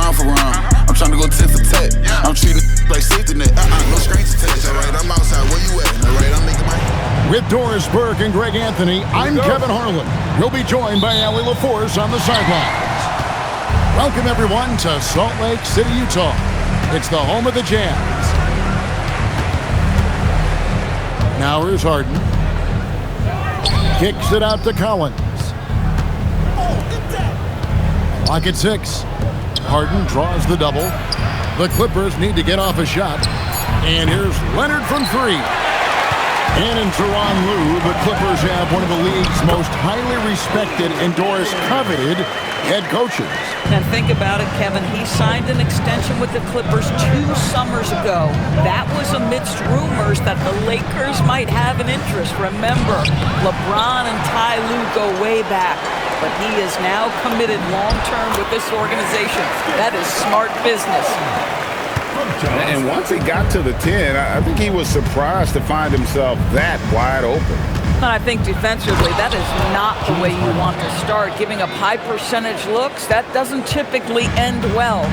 round for round. I'm trying to go tit for tat. I'm treating like safety net. No strings attached. Alright, I'm outside. Where you at? Alright, I'm making my. With Doris Burke and Greg Anthony, I'm Kevin Harlan. We'll be joined by Allie LaForce on the sidelines. Welcome, everyone, to Salt Lake City, Utah. It's the home of the Jazz. Now here's Harden. Kicks it out to Collins. Lock at 6. Harden draws the double. The Clippers need to get off a shot. And here's Leonard from 3. And in Tyronn Lue, the Clippers have one of the league's most highly respected and Doris coveted head coaches. And think about it, Kevin. He signed an extension with the Clippers 2 summers ago. That was amidst rumors that the Lakers might have an interest. Remember, LeBron and Ty Lue go way back. But he is now committed long-term with this organization. That is smart business. And once he got to the 10, I think he was surprised to find himself that wide open. And I think defensively, that is not the way you want to start. Giving up high percentage looks, that doesn't typically end well.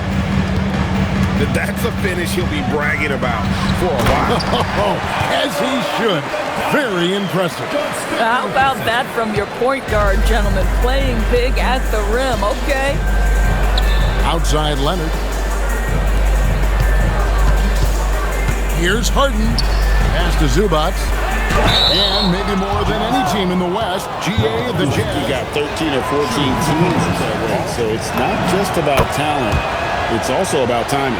That's a finish he'll be bragging about for a while. As he should. Very impressive. How about that from your point guard, gentlemen? Playing big at the rim, okay? Outside Leonard. Here's Harden. Pass to Zubac. And maybe more than any team in the West, GA the Jazz. You got 13 or 14 teams that way, so it's not just about talent. It's also about timing.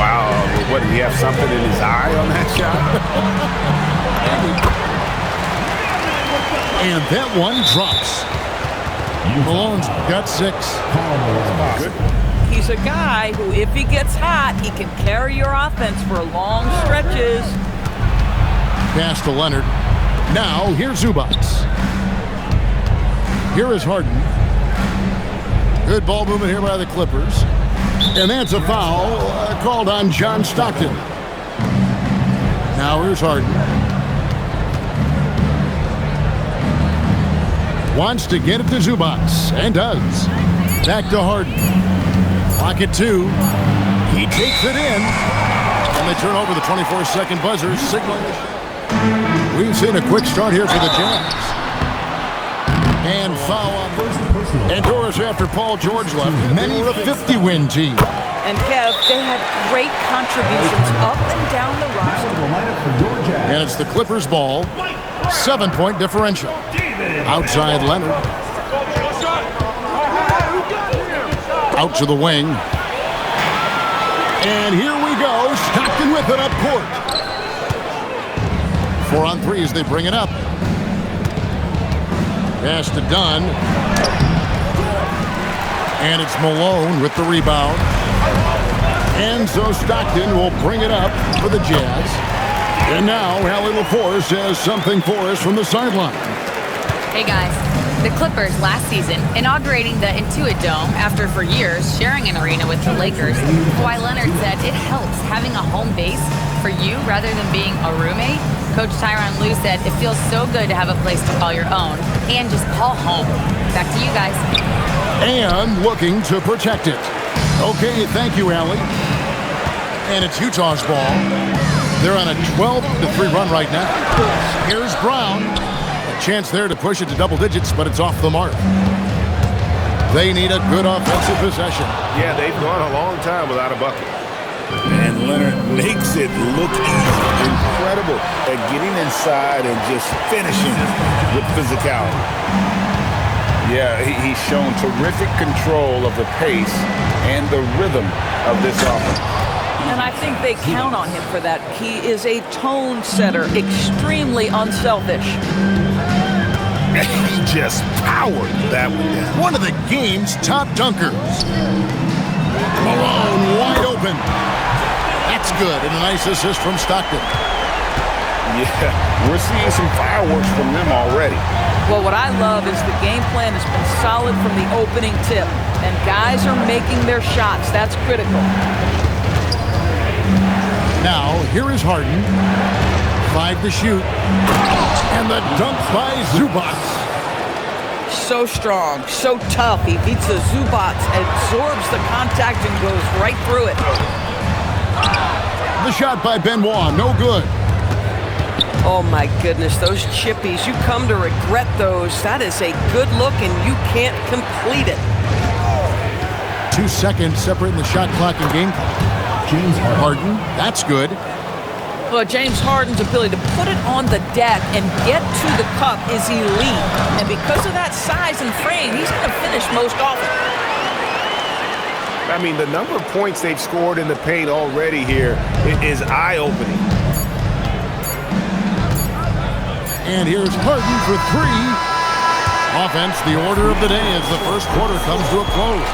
Wow, what, did he have something in his eye on that shot? And that one drops. Malone's got 6. He's a guy who, if he gets hot, he can carry your offense for long stretches. Pass to Leonard. Now, here's Zubac. Here is Harden. Good ball movement here by the Clippers. And that's a foul called on John Stockton. Now here's Harden. Wants to get it to Zubac, and does. Back to Harden. Lock it 2. He takes it in. And they turn over the 24-second buzzer, signaling the shot. We've seen a quick start here for the Jazz. And foul on first. And Doris, after Paul George left, many were a 50-win team. And Kev, they had great contributions up and down the roster. And it's the Clippers' ball. 7-point differential. Outside Leonard. Out to the wing. And here we go. Stockton with it up court. 4 on 3 as they bring it up. Pass to Dunn. And it's Malone with the rebound. And so Stockton will bring it up for the Jazz. And now Allie LaForce has something for us from the sideline. Hey guys, the Clippers last season inaugurating the Intuit Dome after for years sharing an arena with the Lakers. Kawhi Leonard said it helps having a home base for you rather than being a roommate. Coach Tyronn Lue said it feels so good to have a place to call your own and just call home. Back to you guys. And looking to protect it. Okay, thank you, Allie. And it's Utah's ball. They're on a 12-3 run right now. Here's Brown. A chance there to push it to double digits, but it's off the mark. They need a good offensive possession. Yeah, they've gone a long time without a bucket. And Leonard makes it look easy. Incredible at getting inside and just finishing with physicality. Yeah, he's shown terrific control of the pace and the rhythm of this offense. And I think they count on him for that. He is a tone setter, extremely unselfish. He just powered that one down. One of the game's top dunkers. Malone wide open. That's good, and a nice assist from Stockton. Yeah, we're seeing some fireworks from them already. Well, what I love is the game plan has been solid from the opening tip, and guys are making their shots. That's critical. Now, here is Harden. 5 to shoot. And the dunk by Zubac. so strong, so tough. He beats the Zubats, absorbs the contact, and goes right through it. The shot by Benoit, no good. Oh my goodness, those chippies, you come to regret those. That is a good look and you can't complete it. 2 seconds separating the shot clock and game clock. James Harden, that's good. Well, James Harden's ability to put it on the deck and get to the cup is elite. And because of that size and frame, he's going to finish most often. I mean, the number of points they've scored in the paint already here is eye-opening. And here's Harden for 3. Offense, the order of the day as the first quarter comes to a close.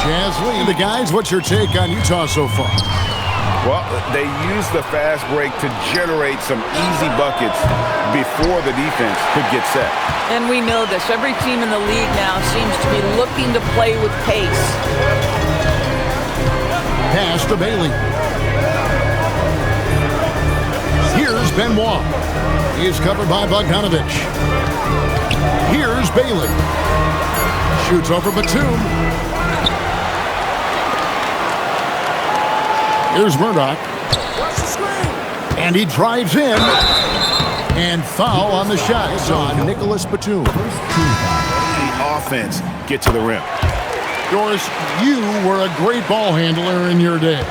Jazz lead. The guys, what's your take on Utah so far? Well, they use the fast break to generate some easy buckets before the defense could get set. And we know this. Every team in the league now seems to be looking to play with pace. Pass to Bailey. Here's Benoit. He is covered by Bogdanovich. Here's Bailey. Shoots over Batum. Here's Murdoch. And he drives in. And foul on the shot. It's on Nicholas Batum. The offense get to the rim. Doris, you were a great ball handler in your day.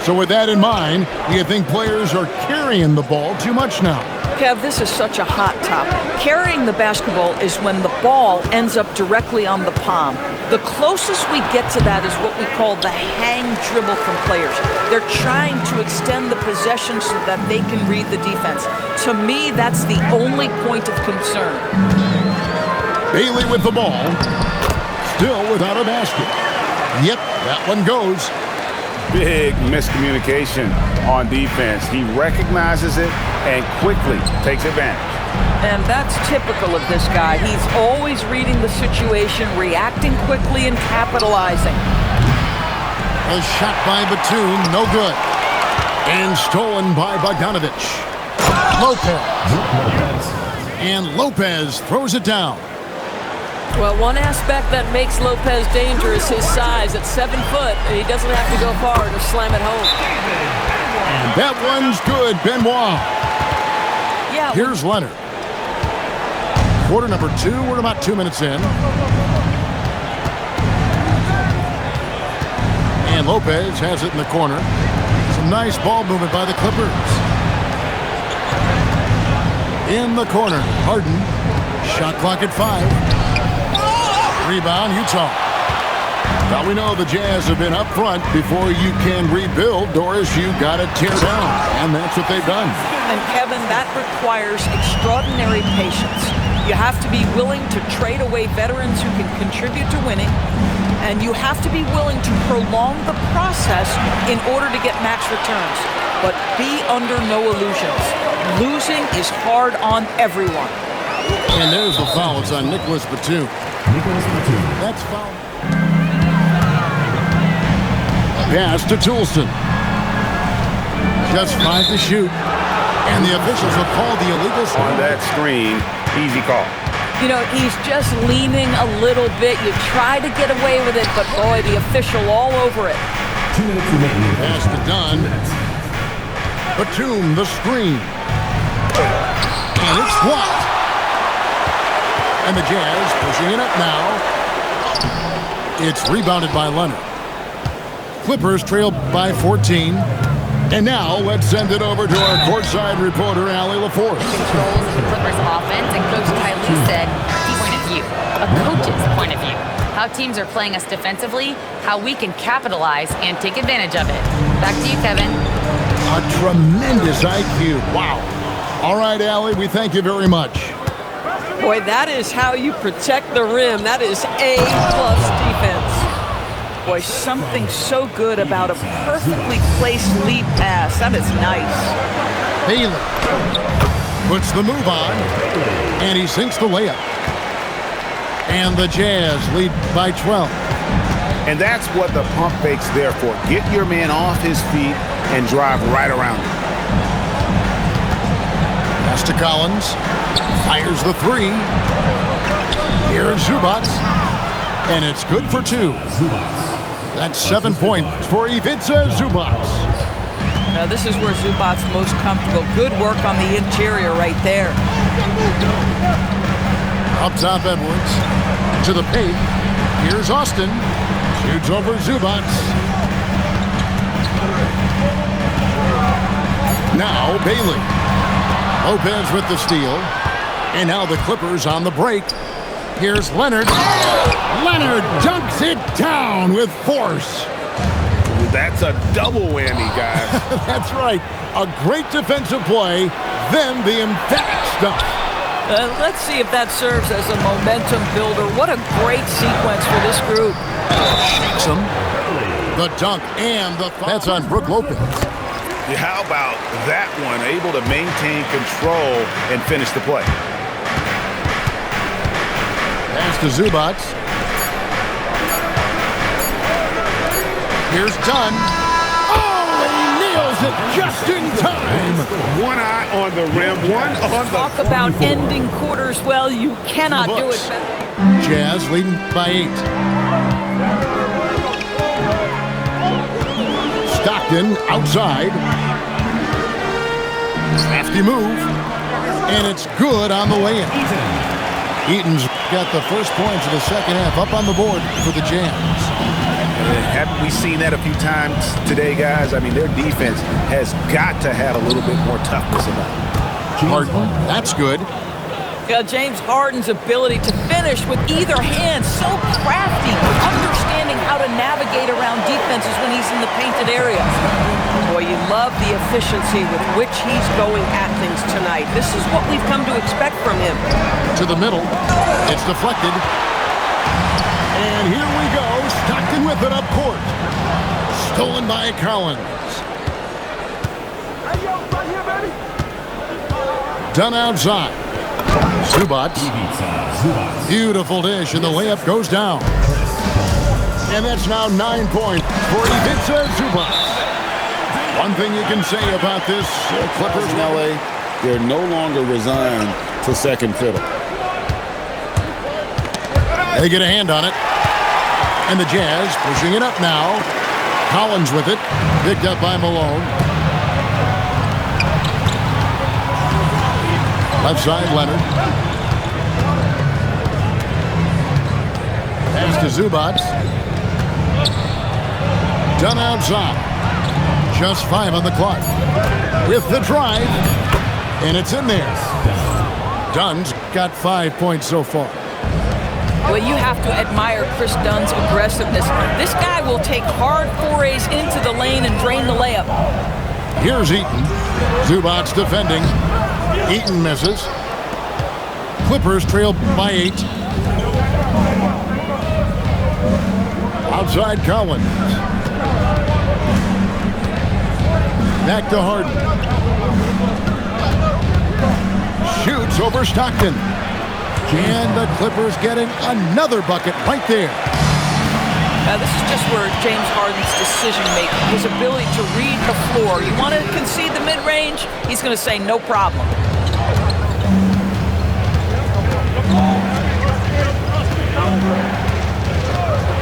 So with that in mind, do you think players are carrying the ball too much now? Kev, this is such a hot topic. Carrying the basketball is when the ball ends up directly on the palm. The closest we get to that is what we call the hang dribble from players. They're trying to extend the possession so that they can read the defense. To me, that's the only point of concern. Bailey with the ball. Still without a basket. Yep, that one goes. Big miscommunication on defense. He recognizes it and quickly takes advantage. And that's typical of this guy. He's always reading the situation, reacting quickly, and capitalizing. A shot by Batum, no good. And stolen by Bogdanovich. Lopez. And Lopez throws it down. Well, one aspect that makes Lopez dangerous, his size. At 7 foot, he doesn't have to go far to slam it home. And that one's good, Benoit. Yeah. Here's Leonard. Quarter number 2, we're about 2 minutes in. And Lopez has it in the corner. Some nice ball movement by the Clippers. In the corner, Harden. Shot clock at 5. Rebound, Utah. Now we know the Jazz have been up front. Before you can rebuild, Doris, you got to tear down. And that's what they've done. And Kevin, that requires extraordinary patience. You have to be willing to trade away veterans who can contribute to winning. And you have to be willing to prolong the process in order to get max returns. But be under no illusions. Losing is hard on everyone. And there's the foul. It's on Nicholas Batum. That's foul. Pass to Toulson. Just 5 to shoot. And the officials have called the illegal on that screen. Easy call. You know, he's just leaning a little bit. You try to get away with it, but boy, the official all over it. 2 minutes remaining. Pass to Dunn. Batum, the screen. And it's blocked. And the Jazz pushing it up now. It's rebounded by Leonard. Clippers trail by 14. And now let's send it over to our courtside reporter, Allie LaForce. Controls of the Clippers offense, and Coach Ty said, point of view, a coach's point of view. How teams are playing us defensively, how we can capitalize and take advantage of it. Back to you, Kevin. A tremendous IQ. Wow. All right, Allie, we thank you very much. Boy, that is how you protect the rim. That is A-plus defense. Boy, something so good about a perfectly placed lead pass. That is nice. Bailey puts the move on, and he sinks the layup. And the Jazz lead by 12. And that's what the pump fake's there for. Get your man off his feet and drive right around him. Pass to Collins. Fires the 3. Here's Zubats, and it's good for 2. That's 7 points for Ivica Zubats. Now this is where Zubats most comfortable. Good work on the interior right there. Up top, Edwards. To the paint. Here's Austin. Shoots over Zubats. Now Bailey. Lopez with the steal. And now the Clippers on the break. Here's Leonard. Leonard dunks it down with force. That's a double whammy, guys. That's right. A great defensive play, then the emphatic stuff. Let's see if that serves as a momentum builder. What a great sequence for this group. Shakes him. The dunk and the foul. That's on Brook Lopez. How about that one? Able to maintain control and finish the play. Pass to Zubats. Here's Dunn. Oh, and he nails it just in time. One eye on the rim, one on the Talk about ending quarters well. You cannot do it better. Jazz leading by 8. Stockton outside. Crafty move. And it's good on the way in. Eaton's got the first points of the second half up on the board for the Jazz. Haven't we seen that a few times today, guys? I mean, their defense has got to have a little bit more toughness about it. Harden, that's good. James Harden's ability to finish with either hand, so crafty, understanding how to navigate around defenses when he's in the painted area. Boy, you love the efficiency with which he's going at things tonight. This is what we've come to expect from him. To the middle. It's deflected. And here we go. Stockton with it up court. Stolen by Collins. Done outside. Zubats. Beautiful dish, and the layup goes down. And that's now 9 points for Ivica Zubats. One thing you can say about this Clippers in LA, they're no longer resigned to second fiddle. They get a hand on it. And the Jazz pushing it up now. Collins with it. Picked up by Malone. Left side, Leonard. Pass to Zubats. Done outside. Just 5 on the clock. With the drive. And it's in there. Dunn's got 5 points so far. Well, you have to admire Chris Dunn's aggressiveness. This guy will take hard forays into the lane and drain the layup. Here's Eaton. Zubats defending. Eaton misses. Clippers trail by 8. Outside Collins. Back to Harden. Shoots over Stockton. And the Clippers getting another bucket right there. This is just where James Harden's decision-making, his ability to read the floor. You want to concede the mid-range? He's going to say no problem.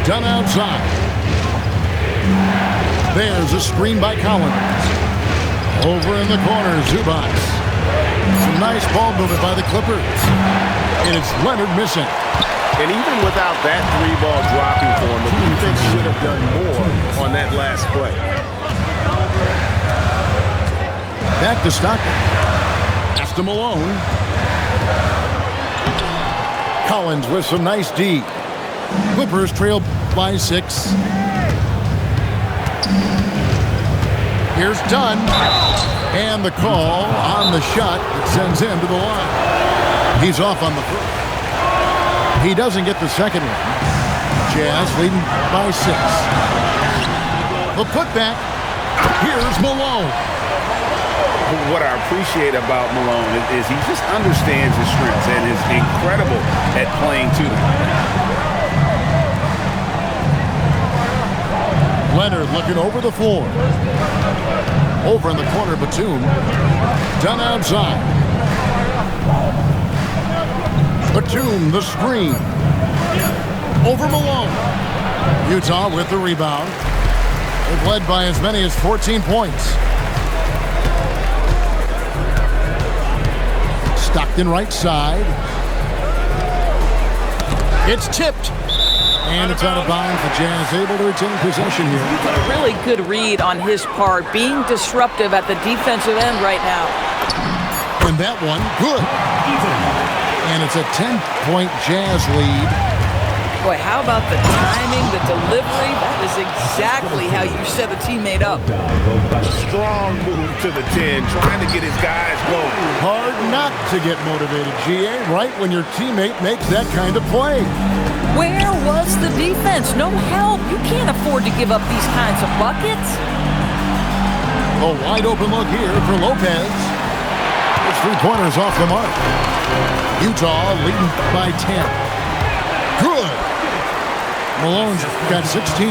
Done outside. There's a screen by Collins. Over in the corner, Zubats. Some nice ball movement by the Clippers. And it's Leonard missing. And even without that 3-ball dropping for him, the defense should have done more on that last play. Back to Stockton. Pass to Malone. Collins with some nice D. Clippers trail by 6. Here's Dunn. And the call on the shot that sends him to the line. He's off on the first. He doesn't get the second one. Jazz leading by 6. The putback. Here's Malone. What I appreciate about Malone is he just understands his strengths and is incredible at playing to them. Leonard looking over the floor. Over in the corner, Batum. Done outside. Batum, the screen. over Malone. Utah with the rebound. They've led by as many as 14 points. Stockton right side. It's tipped. And it's out of bounds. The Jazz able to retain possession here. A really good read on his part, being disruptive at the defensive end right now. And that one, good. And it's a 10-point Jazz lead. Boy, how about the timing, the delivery? That is exactly how you set a teammate up. Strong move to the 10, trying to get his guys going. Hard not to get motivated, GA, right when your teammate makes that kind of play. Where was the defense? No help. You can't afford to give up these kinds of buckets. A wide open look here for Lopez. His three-pointers off the mark. Utah leading by 10. Good. Malone's got 16.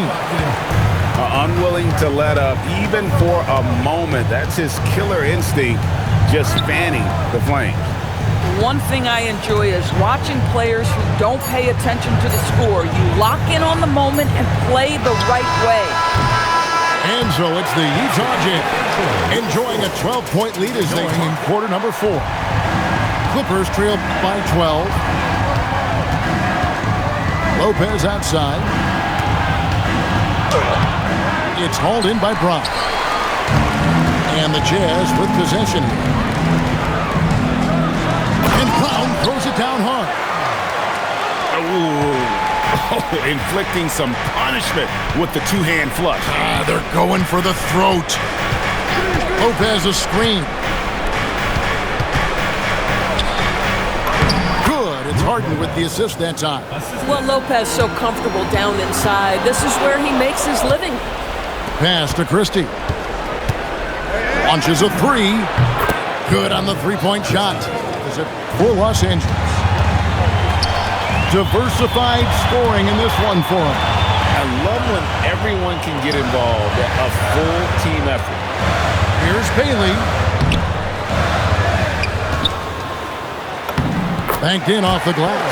Unwilling to let up even for a moment. That's his killer instinct, just fanning the flames. One thing I enjoy is watching players who don't pay attention to the score. You lock in on the moment and play the right way. And so it's the Utah Jazz enjoying a 12-point lead as they in quarter number 4. Clippers trail by 12. Lopez outside. It's hauled in by Brown. And the Jazz with possession. And Brown throws it down hard. Oh, inflicting some punishment with the two-hand flush. They're going for the throat. Lopez a screen. Good. It's Harden with the assist that time. Well, Lopez so comfortable down inside. This is where he makes his living. Pass to Christie. Launches a three. Good on the three-point shot. Is it for Los Angeles? Diversified scoring in this one for him. I love when everyone can get involved. A full team effort. Here's Bailey. Banked in off the glass.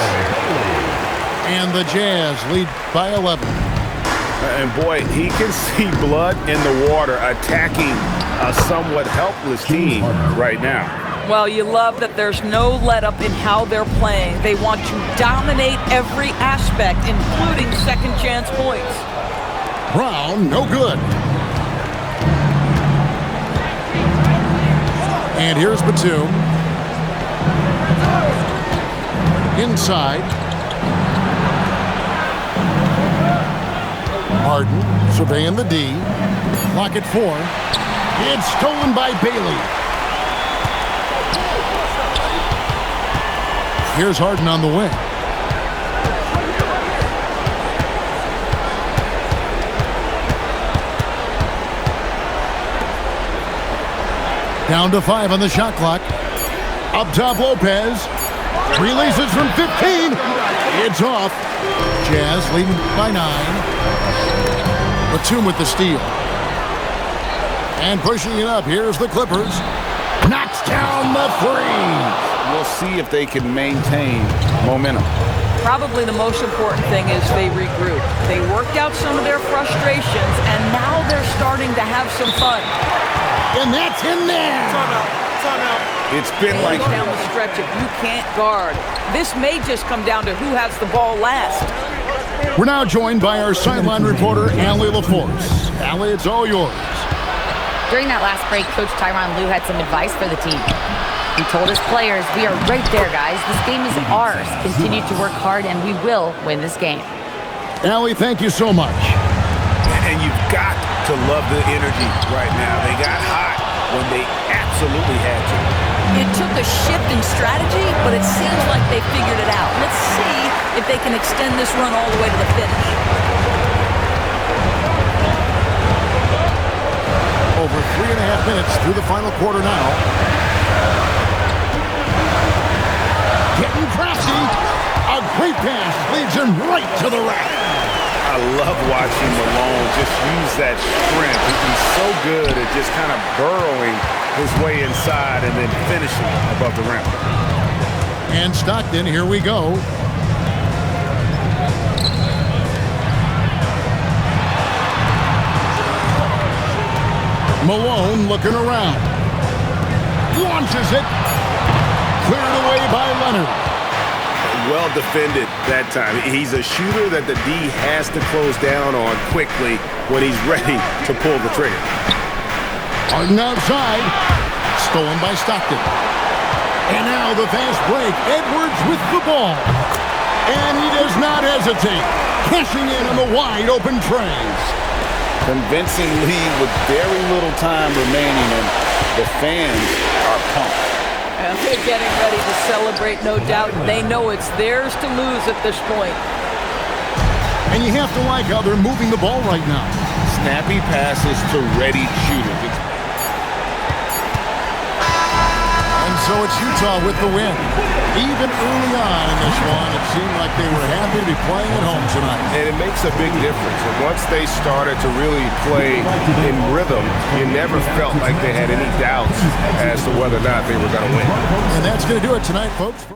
And the Jazz lead by 11. And boy, he can see blood in the water attacking a somewhat helpless team right now. Well, you love that there's no let-up in how they're playing. They want to dominate every aspect, including second-chance points. Brown, no good. And here's Batum. Inside. Harden surveying the D. Clock at 4. It's stolen by Bailey. Here's Harden on the wing. Down to 5 on the shot clock. Up top, Lopez. Releases from 15. It's off. Jazz leading by 9. Batum with the steal. And pushing it up. Here's the Clippers. Knocks down the three. We'll see if they can maintain momentum. Probably the most important thing is they regroup. They worked out some of their frustrations, and now they're starting to have some fun. And that's in there. It's been like down the stretch if you can't guard. This may just come down to who has the ball last. We're now joined by our sideline reporter, Allie LaForce. Allie, it's all yours. During that last break, Coach Tyronn Lue had some advice for the team. He told his players, we are right there, guys. This game is ours. Continue to work hard, and we will win this game. Allie, thank you so much. And you've got to love the energy right now. They got hot when they absolutely had to. It took a shift in strategy, but it seems like they figured it out. Let's see if they can extend this run all the way to the finish. Over 3.5 minutes through the final quarter now. Getting crafty. A great pass leads him right to the rack. I love watching Malone just use that strength. He's so good at just kind of burrowing his way inside and then finishing above the rim. And Stockton, here we go. Malone looking around. Launches it. Cleared away by Leonard. Well defended that time. He's a shooter that the D has to close down on quickly when he's ready to pull the trigger. Harden outside. Stolen by Stockton. And now the fast break. Edwards with the ball. And he does not hesitate. Cashing in on the wide open trays. Convincing lead with very little time remaining, and the fans are pumped. And they're getting ready to celebrate, no doubt. They know it's theirs to lose at this point. And you have to like how they're moving the ball right now. Snappy passes to ready shooters. And so it's Utah with the win. Even early on in this one, it seemed like they were happy to be playing at home tonight. And it makes a big difference. And once they started to really play in rhythm, you never felt like they had any doubts as to whether or not they were going to win. And that's going to do it tonight, folks.